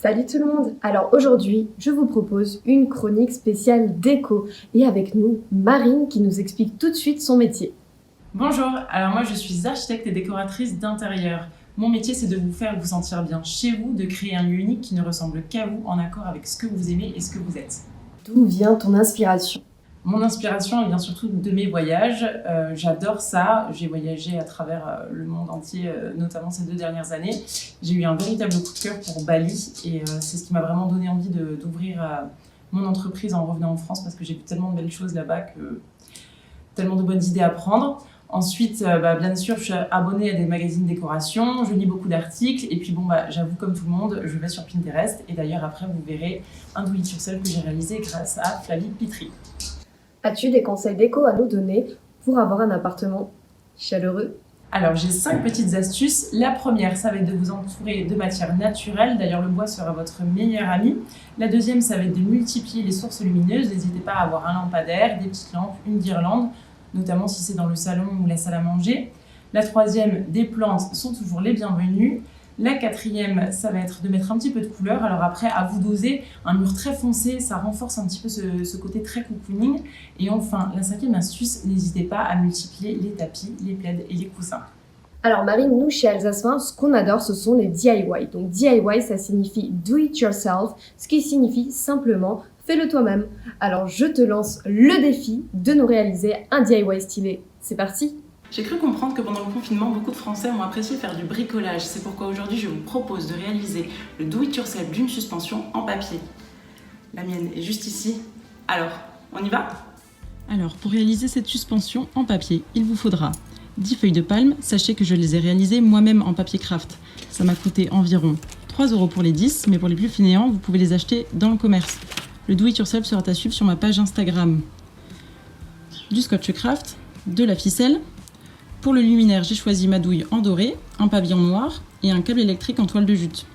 Salut tout le monde! Alors aujourd'hui, je vous propose une chronique spéciale déco et avec nous, Marine qui nous explique tout de suite son métier. Bonjour, alors moi je suis architecte et décoratrice d'intérieur. Mon métier c'est de vous faire vous sentir bien chez vous, de créer un lieu unique qui ne ressemble qu'à vous, en accord avec ce que vous aimez et ce que vous êtes. D'où vient ton inspiration? Mon inspiration elle vient surtout de mes voyages, j'adore ça, j'ai voyagé à travers le monde entier, notamment ces 2 dernières années. J'ai eu un véritable coup de cœur pour Bali et c'est ce qui m'a vraiment donné envie d'ouvrir mon entreprise en revenant en France parce que j'ai vu tellement de belles choses là-bas, tellement de bonnes idées à prendre. Ensuite, bien sûr, je suis abonnée à des magazines décoration, je lis beaucoup d'articles et puis j'avoue comme tout le monde, je vais sur Pinterest et d'ailleurs après vous verrez un do it yourself que j'ai réalisé grâce à Flavie Pitry. As-tu des conseils déco à nous donner pour avoir un appartement chaleureux? Alors j'ai 5 petites astuces. La première, ça va être de vous entourer de matières naturelles, d'ailleurs le bois sera votre meilleur ami. La deuxième, ça va être de multiplier les sources lumineuses, n'hésitez pas à avoir un lampadaire, des petites lampes, une guirlande, notamment si c'est dans le salon ou la salle à manger. La troisième, des plantes sont toujours les bienvenues. La quatrième, ça va être de mettre un petit peu de couleur. Alors après, à vous doser, un mur très foncé, ça renforce un petit peu ce côté très cocooning. Et enfin, la cinquième astuce, n'hésitez pas à multiplier les tapis, les plaids et les coussins. Alors Marine, nous chez Alsace, ce qu'on adore, ce sont les DIY. Donc DIY, ça signifie do it yourself, ce qui signifie simplement fais-le toi-même. Alors je te lance le défi de nous réaliser un DIY stylé. C'est parti! J'ai cru comprendre que pendant le confinement, beaucoup de Français ont apprécié faire du bricolage. C'est pourquoi aujourd'hui, je vous propose de réaliser le do-it-yourself d'une suspension en papier. La mienne est juste ici. Alors, on y va ? Alors, pour réaliser cette suspension en papier, il vous faudra 10 feuilles de palme. Sachez que je les ai réalisées moi-même en papier craft. Ça m'a coûté environ 3 € pour les 10, mais pour les plus fainéants, vous pouvez les acheter dans le commerce. Le do-it-yourself sera à suivre sur ma page Instagram. Du scotch craft, de la ficelle. Pour le luminaire, j'ai choisi ma douille en doré, un pavillon noir et un câble électrique en toile de jute.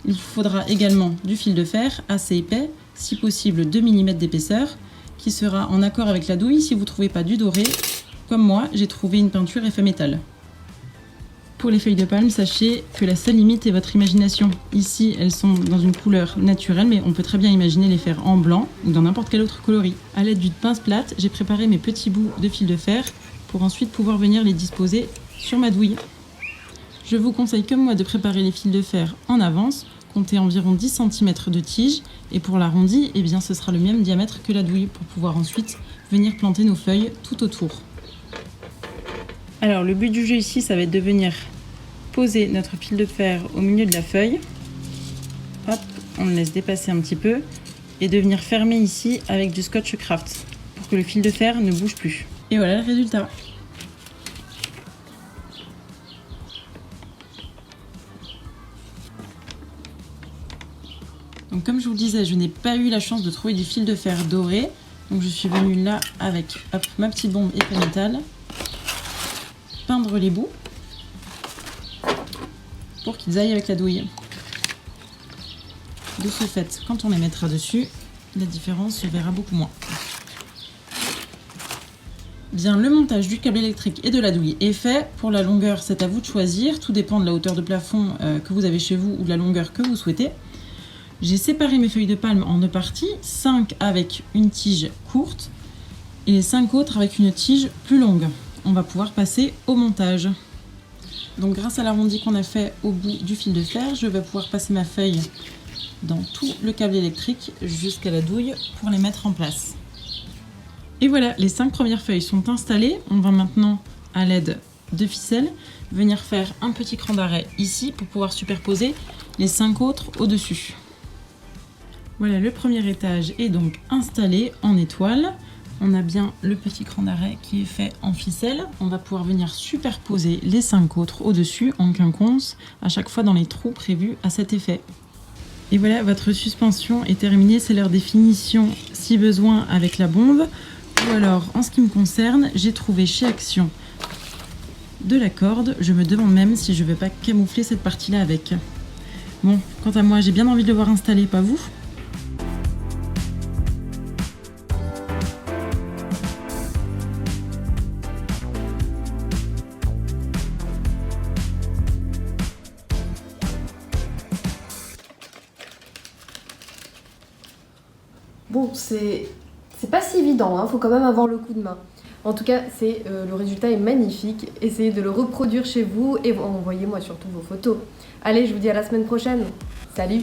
Il vous faudra également du fil de fer assez épais, si possible 2 mm d'épaisseur, qui sera en accord avec la douille si vous ne trouvez pas du doré. Comme moi, j'ai trouvé une peinture effet métal. Pour les feuilles de palme, sachez que la seule limite est votre imagination. Ici, elles sont dans une couleur naturelle, mais on peut très bien imaginer les faire en blanc ou dans n'importe quel autre coloris. À l'aide d'une pince plate, j'ai préparé mes petits bouts de fil de fer pour ensuite pouvoir venir les disposer sur ma douille. Je vous conseille comme moi de préparer les fils de fer en avance, comptez environ 10 cm de tige et pour l'arrondi, ce sera le même diamètre que la douille pour pouvoir ensuite venir planter nos feuilles tout autour. Alors le but du jeu ici, ça va être de venir poser notre fil de fer au milieu de la feuille. Hop, on le laisse dépasser un petit peu et de venir fermer ici avec du scotch craft pour que le fil de fer ne bouge plus. Et voilà le résultat. Donc comme je vous le disais, je n'ai pas eu la chance de trouver du fil de fer doré. Donc je suis venue là avec ma petite bombe effet métal, peindre les bouts pour qu'ils aillent avec la douille. De ce fait, quand on les mettra dessus, la différence se verra beaucoup moins. Bien, le montage du câble électrique et de la douille est fait. Pour la longueur, c'est à vous de choisir. Tout dépend de la hauteur de plafond que vous avez chez vous ou de la longueur que vous souhaitez. J'ai séparé mes feuilles de palme en 2 parties, 5 avec une tige courte et les 5 autres avec une tige plus longue. On va pouvoir passer au montage. Donc grâce à l'arrondi qu'on a fait au bout du fil de fer, je vais pouvoir passer ma feuille dans tout le câble électrique jusqu'à la douille pour les mettre en place. Et voilà, les 5 premières feuilles sont installées. On va maintenant, à l'aide de ficelle, venir faire un petit cran d'arrêt ici pour pouvoir superposer les 5 autres au-dessus. Voilà, le premier étage est donc installé en étoile. On a bien le petit cran d'arrêt qui est fait en ficelle. On va pouvoir venir superposer les 5 autres au-dessus en quinconce, à chaque fois dans les trous prévus à cet effet. Et voilà, votre suspension est terminée. C'est l'heure des finitions si besoin avec la bombe. Ou alors, en ce qui me concerne, j'ai trouvé chez Action de la corde. Je me demande même si je ne vais pas camoufler cette partie-là avec. Bon, quant à moi, j'ai bien envie de le voir installé, pas vous ? Bon, c'est pas si évident, hein, faut quand même avoir le coup de main. En tout cas, le résultat est magnifique. Essayez de le reproduire chez vous et envoyez-moi surtout vos photos. Allez, je vous dis à la semaine prochaine. Salut!